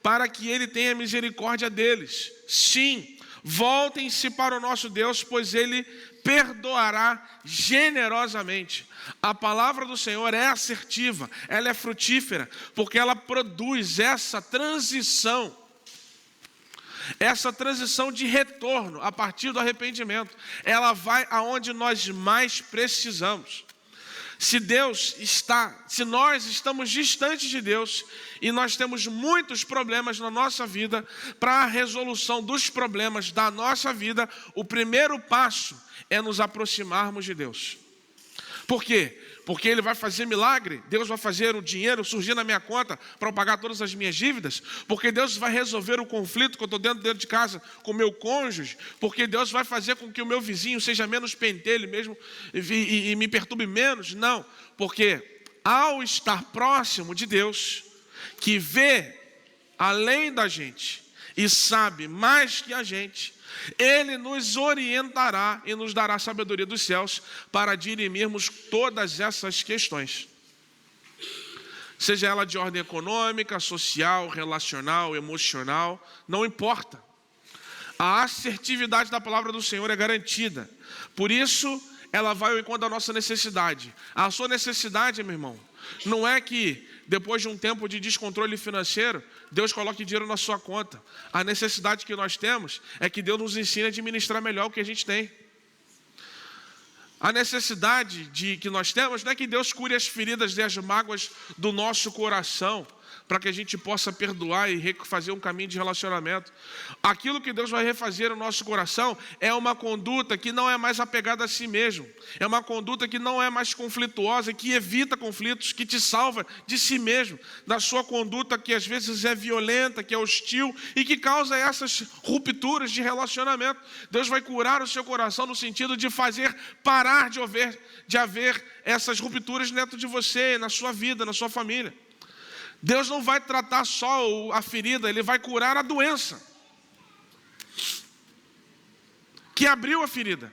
para que Ele tenha misericórdia deles. Sim, voltem-se para o nosso Deus, pois Ele perdoará generosamente. A palavra do Senhor é assertiva, ela é frutífera, porque ela produz essa transição de retorno a partir do arrependimento. Ela vai aonde nós mais precisamos. Se nós estamos distantes de Deus e nós temos muitos problemas na nossa vida, para a resolução dos problemas da nossa vida, o primeiro passo é nos aproximarmos de Deus. Por quê? Porque Ele vai fazer milagre, Deus vai fazer o dinheiro surgir na minha conta para eu pagar todas as minhas dívidas, porque Deus vai resolver o conflito que eu estou dentro de casa com o meu cônjuge, porque Deus vai fazer com que o meu vizinho seja menos pentelho mesmo e me perturbe menos. Não, porque ao estar próximo de Deus, que vê além da gente e sabe mais que a gente, Ele nos orientará e nos dará a sabedoria dos céus para dirimirmos todas essas questões. Seja ela de ordem econômica, social, relacional, emocional, não importa. A assertividade da palavra do Senhor é garantida. Por isso, ela vai ao encontro da nossa necessidade. A sua necessidade, meu irmão, não é que depois de um tempo de descontrole financeiro, Deus coloque dinheiro na sua conta. A necessidade que nós temos é que Deus nos ensine a administrar melhor o que a gente tem. A necessidade que nós temos não é que Deus cure as feridas e as mágoas do nosso coração, para que a gente possa perdoar e refazer um caminho de relacionamento. Aquilo que Deus vai refazer no nosso coração é uma conduta que não é mais apegada a si mesmo. É uma conduta que não é mais conflituosa, que evita conflitos, que te salva de si mesmo, da sua conduta que às vezes é violenta, que é hostil e que causa essas rupturas de relacionamento. Deus vai curar o seu coração no sentido de fazer parar de haver essas rupturas dentro de você, na sua vida, na sua família. Deus não vai tratar só a ferida, Ele vai curar a doença que abriu a ferida.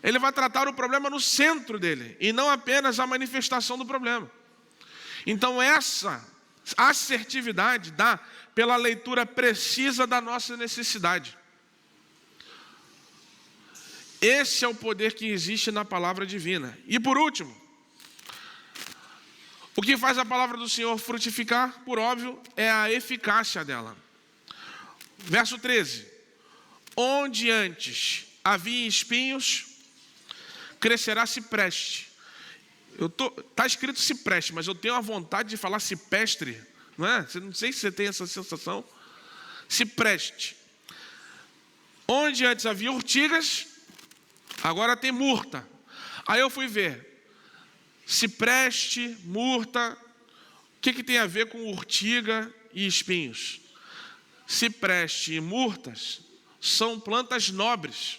Ele vai tratar o problema no centro dele e não apenas a manifestação do problema. Então essa assertividade dá pela leitura precisa da nossa necessidade. Esse é o poder que existe na palavra divina. E por último, o que faz a palavra do Senhor frutificar, por óbvio, é a eficácia dela. Verso 13. Onde antes havia espinhos, crescerá cipreste. Está escrito cipreste, mas eu tenho a vontade de falar cipestre, não é? Não sei se você tem essa sensação. Cipreste. Onde antes havia urtigas, Agora tem murta. Aí eu fui ver. Cipreste, murta, o que tem a ver com urtiga e espinhos? Cipreste e murtas são plantas nobres.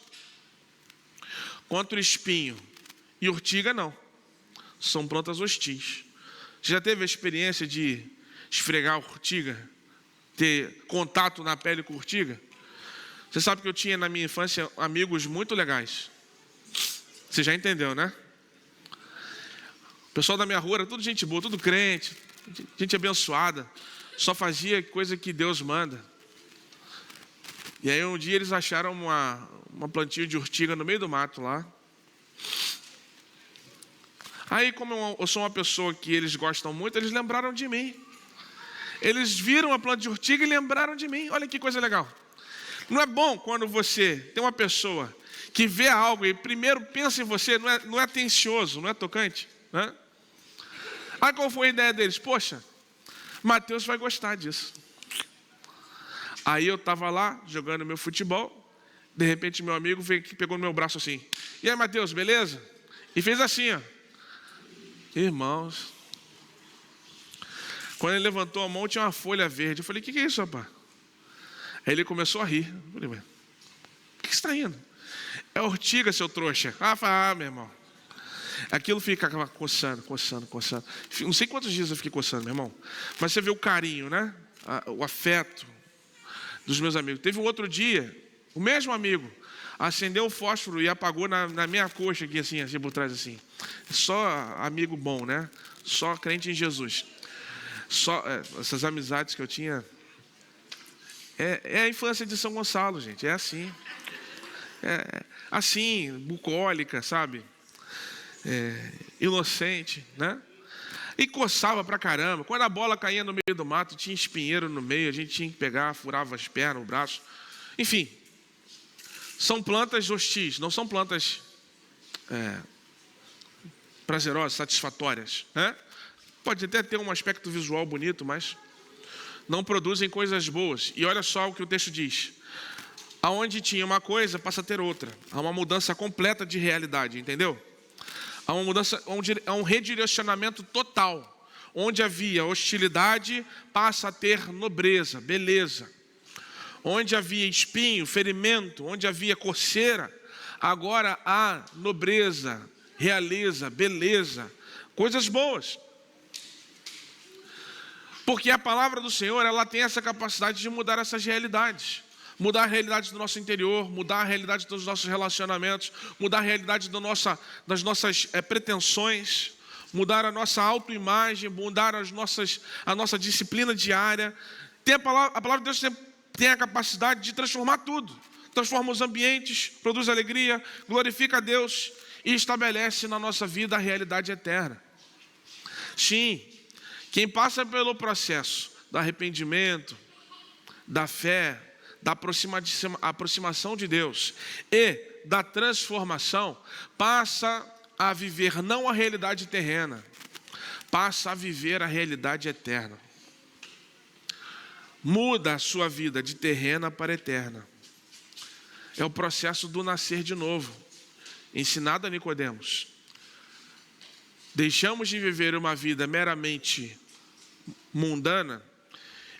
Quanto espinho e urtiga, não. São plantas hostis. Você já teve a experiência de esfregar urtiga? Ter contato na pele com urtiga? Você sabe que eu tinha na minha infância amigos muito legais. Você já entendeu, né? O pessoal da minha rua era tudo gente boa, tudo crente, gente abençoada. Só fazia coisa que Deus manda. E aí um dia eles acharam uma plantinha de urtiga no meio do mato lá. Aí, como eu sou uma pessoa que eles gostam muito, eles lembraram de mim. Eles viram a planta de urtiga e lembraram de mim. Olha que coisa legal. Não é bom quando você tem uma pessoa que vê algo e primeiro pensa em você, não é atencioso, não é tocante, né? Aí qual foi a ideia deles? Poxa, Mateus vai gostar disso. Aí eu estava lá jogando meu futebol, de repente meu amigo veio que pegou no meu braço assim. E aí, Mateus, beleza? E fez assim, ó. Irmãos, quando ele levantou a mão tinha uma folha verde. Eu falei, o que é isso, rapaz? Aí ele começou a rir. Eu falei, por que você está rindo? É ortiga, seu trouxa. Meu irmão. Aquilo ficava coçando. Não sei quantos dias eu fiquei coçando, meu irmão. Mas você vê o carinho, né? O afeto dos meus amigos. Teve um outro dia, o mesmo amigo acendeu o fósforo e apagou na minha coxa aqui, assim por trás, assim. Só amigo bom, né? Só crente em Jesus. Só essas amizades que eu tinha. É a infância de São Gonçalo, gente. É assim. Assim, bucólica, sabe? Inocente, né? E coçava pra caramba. Quando a bola caía no meio do mato, tinha espinheiro no meio, a gente tinha que pegar, furava as pernas, o braço. Enfim, são plantas hostis, não são plantas prazerosas, satisfatórias, né? Pode até ter um aspecto visual bonito, mas não produzem coisas boas. E olha só o que o texto diz. Aonde tinha uma coisa, passa a ter outra. Há uma mudança completa de realidade, entendeu? Há uma mudança, há um redirecionamento total. Onde havia hostilidade, passa a ter nobreza, beleza. Onde havia espinho, ferimento, onde havia coceira, agora há nobreza, realeza, beleza, coisas boas. Porque a palavra do Senhor, ela tem essa capacidade de mudar essas realidades. Mudar a realidade do nosso interior, mudar a realidade dos nossos relacionamentos, mudar a realidade das nossas pretensões, mudar a nossa autoimagem, mudar a nossa disciplina diária. A palavra de Deus tem a capacidade de transformar tudo. Transforma os ambientes, produz alegria, glorifica a Deus e estabelece na nossa vida a realidade eterna. Sim, quem passa pelo processo do arrependimento, da fé, da aproximação de Deus e da transformação, passa a viver não a realidade terrena, passa a viver a realidade eterna. Muda a sua vida de terrena para eterna. É o processo do nascer de novo, ensinado a Nicodemos. Deixamos de viver uma vida meramente mundana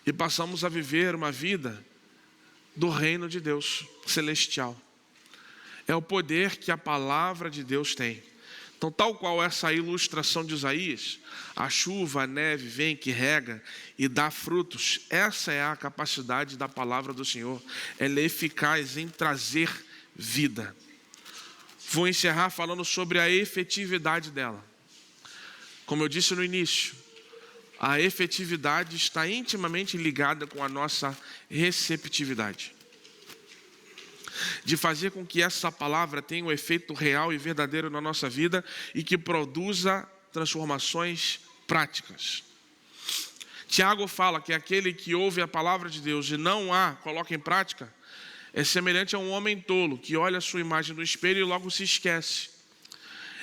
e passamos a viver uma vida do reino de Deus celestial. É o poder que a palavra de Deus tem. Então, tal qual essa ilustração de Isaías, a chuva, a neve vem que rega e dá frutos. Essa é a capacidade da palavra do Senhor. Ela é eficaz em trazer vida. Vou encerrar falando sobre a efetividade dela. Como eu disse no início, a efetividade está intimamente ligada com a nossa receptividade. De fazer com que essa palavra tenha um efeito real e verdadeiro na nossa vida e que produza transformações práticas. Tiago fala que aquele que ouve a palavra de Deus e não a coloca em prática é semelhante a um homem tolo que olha a sua imagem no espelho e logo se esquece.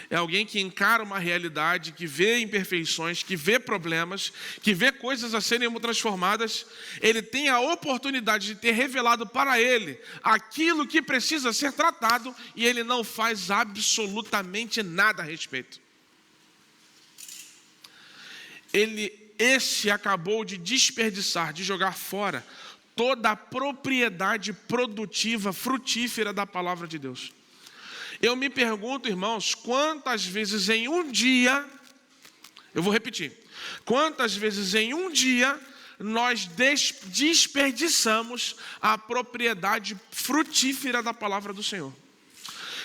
é alguém que encara uma realidade, que vê imperfeições, que vê problemas, que vê coisas a serem transformadas. Ele tem a oportunidade de ter revelado para ele aquilo que precisa ser tratado e ele não faz absolutamente nada a respeito. Esse acabou de desperdiçar, de jogar fora toda a propriedade produtiva, frutífera da palavra de Deus. Eu me pergunto, irmãos, quantas vezes em um dia, eu vou repetir, quantas vezes em um dia nós desperdiçamos a propriedade frutífera da palavra do Senhor?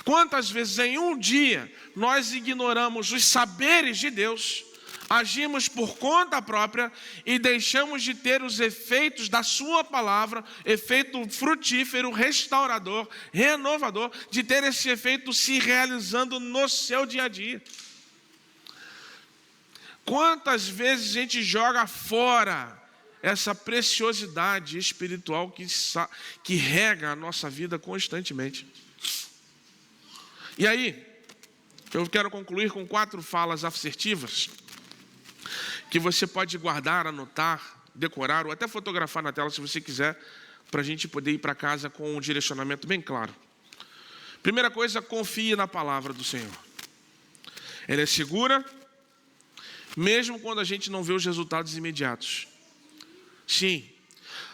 Quantas vezes em um dia nós ignoramos os saberes de Deus, agimos por conta própria e deixamos de ter os efeitos da sua palavra, efeito frutífero, restaurador, renovador, de ter esse efeito se realizando no seu dia a dia. Quantas vezes a gente joga fora essa preciosidade espiritual que rega a nossa vida constantemente? E aí, eu quero concluir com 4 falas assertivas que você pode guardar, anotar, decorar ou até fotografar na tela se você quiser, para a gente poder ir para casa com um direcionamento bem claro. Primeira coisa, confie na palavra do Senhor. Ela é segura, mesmo quando a gente não vê os resultados imediatos. Sim,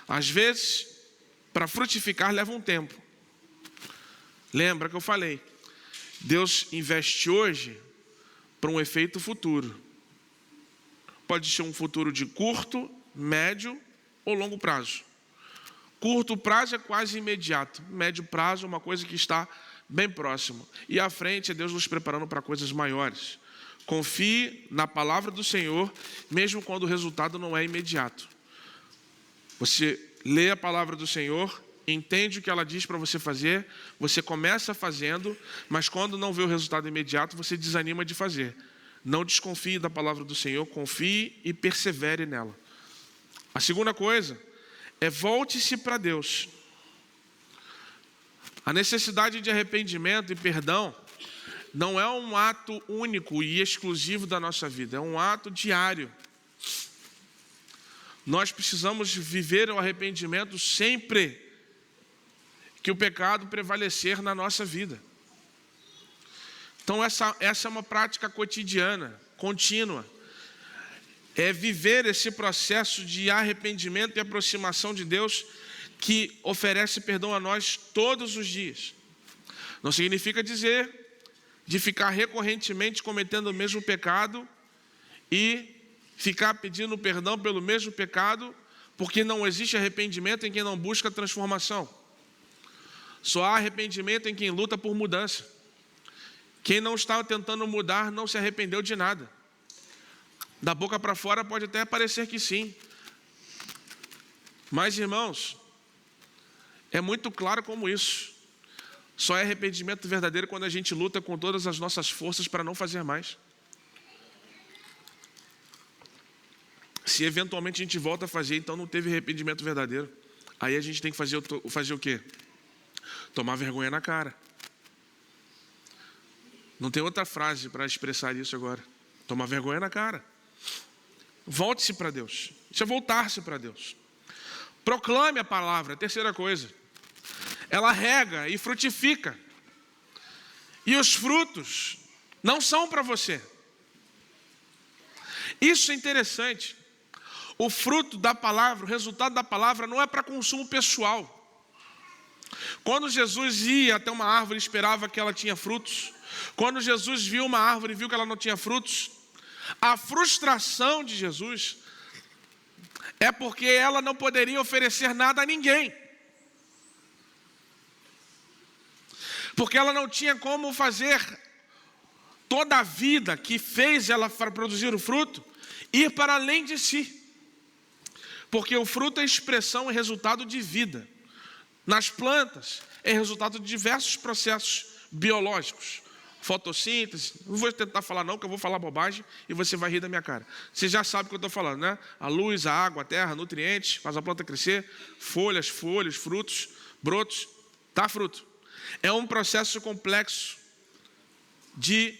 às vezes, para frutificar leva um tempo. Lembra que eu falei, Deus investe hoje para um efeito futuro. Pode ser um futuro de curto, médio ou longo prazo. Curto prazo é quase imediato. Médio prazo é uma coisa que está bem próximo. E à frente é Deus nos preparando para coisas maiores. Confie na palavra do Senhor, mesmo quando o resultado não é imediato. Você lê a palavra do Senhor, entende o que ela diz para você fazer, você começa fazendo, mas quando não vê o resultado imediato, você desanima de fazer. Não desconfie da palavra do Senhor, confie e persevere nela. A segunda coisa é volte-se para Deus. A necessidade de arrependimento e perdão não é um ato único e exclusivo da nossa vida, é um ato diário. Nós precisamos viver o arrependimento sempre que o pecado prevalecer na nossa vida. Então essa é uma prática cotidiana, contínua. É viver esse processo de arrependimento e aproximação de Deus que oferece perdão a nós todos os dias. Não significa dizer de ficar recorrentemente cometendo o mesmo pecado e ficar pedindo perdão pelo mesmo pecado, porque não existe arrependimento em quem não busca transformação. Só há arrependimento em quem luta por mudança. Quem não está tentando mudar não se arrependeu de nada. Da boca para fora pode até parecer que sim. Mas, irmãos, é muito claro como isso. Só é arrependimento verdadeiro quando a gente luta com todas as nossas forças para não fazer mais. Se eventualmente a gente volta a fazer, então não teve arrependimento verdadeiro. Aí a gente tem que fazer o quê? Tomar vergonha na cara. Não tem outra frase para expressar isso agora. Tomar vergonha na cara. Volte-se para Deus. Isso é voltar-se para Deus. Proclame a palavra. Terceira coisa. Ela rega e frutifica. E os frutos não são para você. Isso é interessante. O fruto da palavra, o resultado da palavra não é para consumo pessoal. Quando Jesus ia até uma árvore e esperava que ela tinha frutos, quando Jesus viu uma árvore e viu que ela não tinha frutos, a frustração de Jesus é porque ela não poderia oferecer nada a ninguém. Porque ela não tinha como fazer toda a vida que fez ela para produzir o fruto ir para além de si. Porque o fruto é expressão e resultado de vida. Nas plantas é resultado de diversos processos biológicos. Fotossíntese, não vou tentar falar não, que eu vou falar bobagem e você vai rir da minha cara. Você já sabe o que eu estou falando, né? A luz, a água, a terra, nutrientes, faz a planta crescer, folhas, frutos, brotos, dá fruto. É um processo complexo de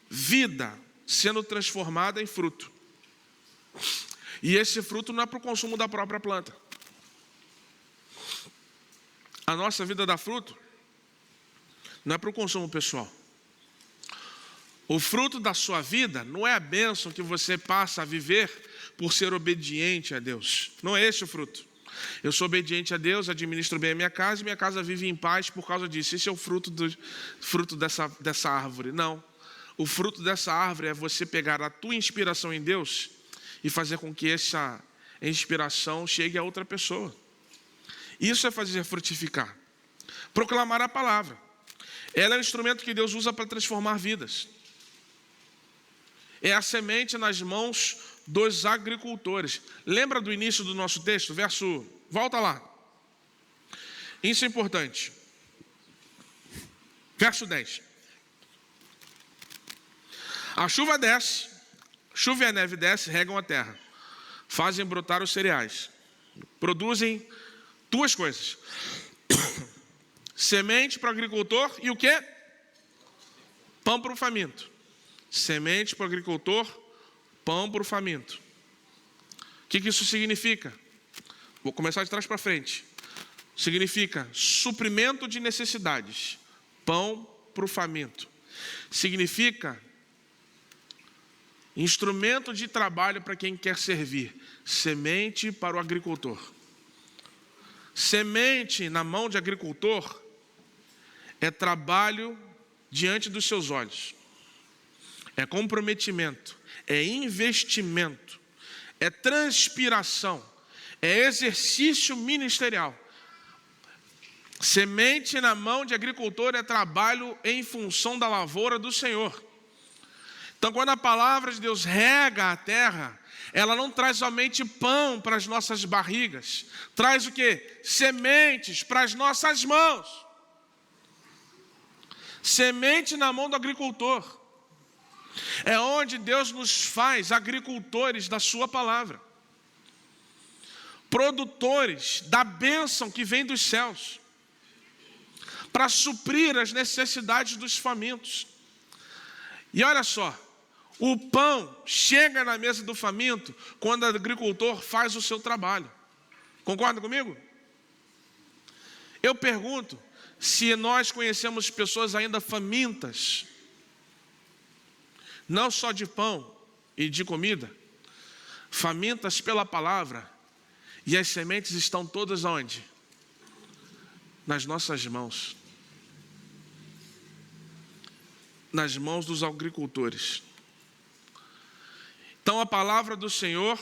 vida sendo transformada em fruto. E esse fruto não é para o consumo da própria planta. A nossa vida dá fruto não é para o consumo pessoal. O fruto da sua vida não é a bênção que você passa a viver por ser obediente a Deus. Não é esse o fruto. Eu sou obediente a Deus, administro bem a minha casa e minha casa vive em paz por causa disso. Esse é o fruto dessa árvore. Não. O fruto dessa árvore é você pegar a tua inspiração em Deus e fazer com que essa inspiração chegue a outra pessoa. Isso é fazer frutificar. Proclamar a palavra. Ela é um instrumento que Deus usa para transformar vidas. É a semente nas mãos dos agricultores. Lembra do início do nosso texto? Volta lá. Isso é importante. Verso 10. A chuva desce, chuva e a neve desce, regam a terra, fazem brotar os cereais, produzem duas coisas: semente para o agricultor e o quê? Pão para o faminto. Semente para o agricultor, pão para o faminto. O que isso significa? Vou começar de trás para frente. Significa suprimento de necessidades, pão para o faminto. Significa instrumento de trabalho para quem quer servir, semente para o agricultor. Semente na mão de agricultor é trabalho diante dos seus olhos. É comprometimento, é investimento, é transpiração, é exercício ministerial. Semente na mão de agricultor é trabalho em função da lavoura do Senhor. Então, quando a palavra de Deus rega a terra, ela não traz somente pão para as nossas barrigas, traz o quê? Sementes para as nossas mãos. Semente na mão do agricultor. É onde Deus nos faz agricultores da sua palavra, produtores da bênção que vem dos céus, para suprir as necessidades dos famintos. E olha só, o pão chega na mesa do faminto quando o agricultor faz o seu trabalho. Concorda comigo? Eu pergunto se nós conhecemos pessoas ainda famintas, não só de pão e de comida, famintas pela palavra, e as sementes estão todas onde? Nas nossas mãos. Nas mãos dos agricultores. Então a palavra do Senhor,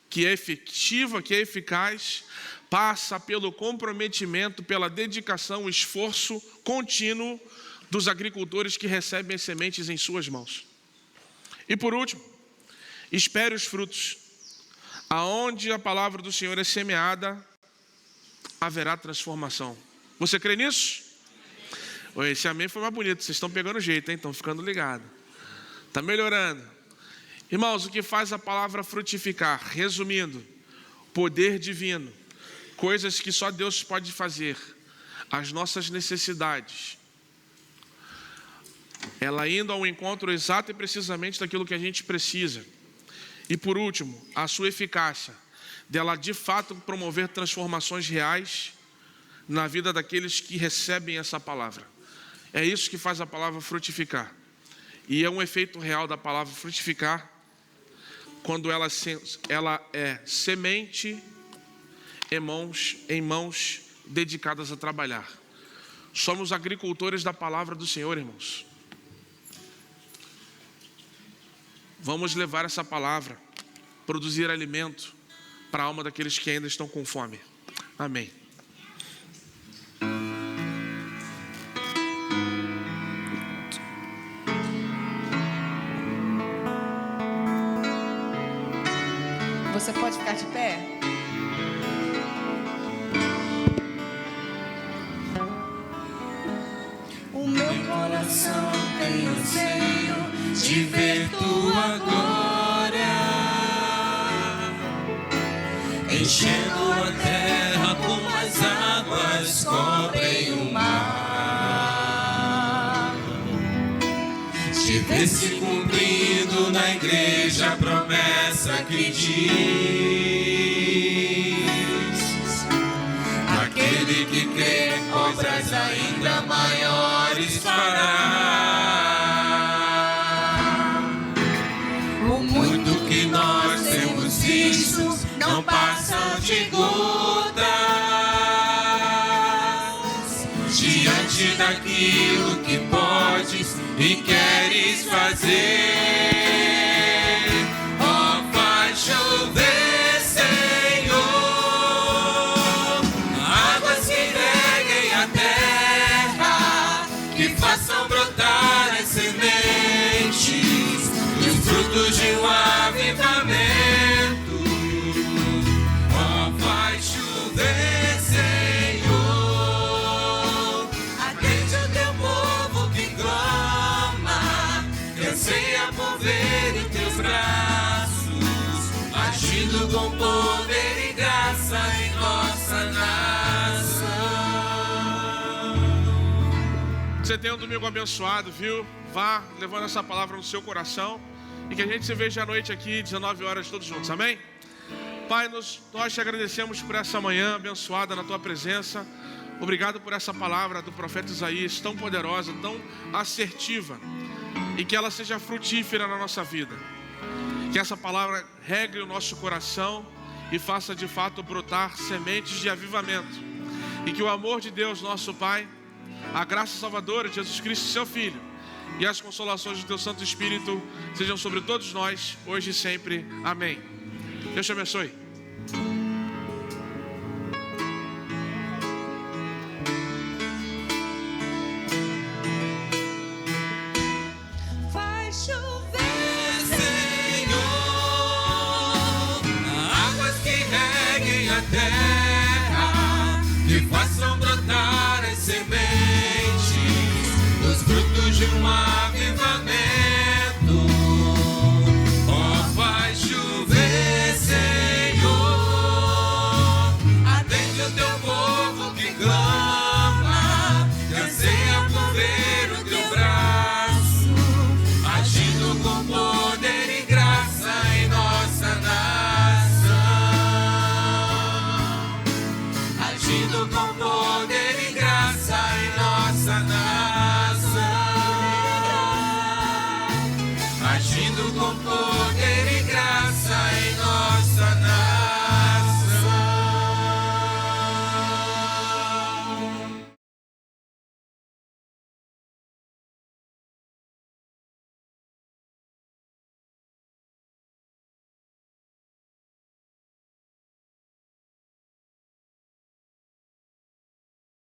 que é efetiva, que é eficaz, passa pelo comprometimento, pela dedicação, o esforço contínuo dos agricultores que recebem as sementes em suas mãos. E por último, espere os frutos. Aonde a palavra do Senhor é semeada, haverá transformação. Você crê nisso? Esse amém foi mais bonito. Vocês estão pegando jeito, hein? Estão ficando ligados. Está melhorando. Irmãos, o que faz a palavra frutificar? Resumindo, poder divino. Coisas que só Deus pode fazer. As nossas necessidades. Ela indo ao encontro exato e precisamente daquilo que a gente precisa. E por último, a sua eficácia. Dela de fato promover transformações reais na vida daqueles que recebem essa palavra. É isso que faz a palavra frutificar. E é um efeito real da palavra frutificar quando ela é semente em mãos dedicadas a trabalhar. Somos agricultores da palavra do Senhor, irmãos. Vamos levar essa palavra, produzir alimento para a alma daqueles que ainda estão com fome. Amém. Você pode ficar de pé? O meu coração tem anseio de ver tua glória, enchendo a terra como as águas cobrem o mar. Te ver vê se cumprindo na igreja a promessa que diz: aquele que crê, obras ainda maiores fará. O muito que nós temos visto não passam de gotas diante daquilo que podes e queres fazer. Ó, faz chover, Senhor, águas que reguem a terra, que façam brotar as sementes e os frutos de um avivamento. Ó, faz chover, Senhor, atende o teu povo que clama, que anseia por ver os teus braços, agindo com poder e graça em nossa nação. Você tem um domingo abençoado, viu? Vá levando essa palavra no seu coração e que a gente se veja à noite aqui, 19 horas, todos juntos, amém? Pai, nós te agradecemos por essa manhã abençoada na tua presença. Obrigado por essa palavra do profeta Isaías, tão poderosa, tão assertiva, e que ela seja frutífera na nossa vida. Que essa palavra regue o nosso coração e faça de fato brotar sementes de avivamento. E que o amor de Deus, nosso Pai, a graça salvadora de Jesus Cristo, seu Filho, e as consolações do teu Santo Espírito sejam sobre todos nós, hoje e sempre. Amém. Deus te abençoe. Faz chover, Senhor, águas que reguem a terra, que façam brotar as sementes, os frutos de um avivamento. Ó, faz chover, Senhor, atende o teu povo que clama, que anseia por ver o teu braço, agindo com poder e graça em nossa nação, agindo com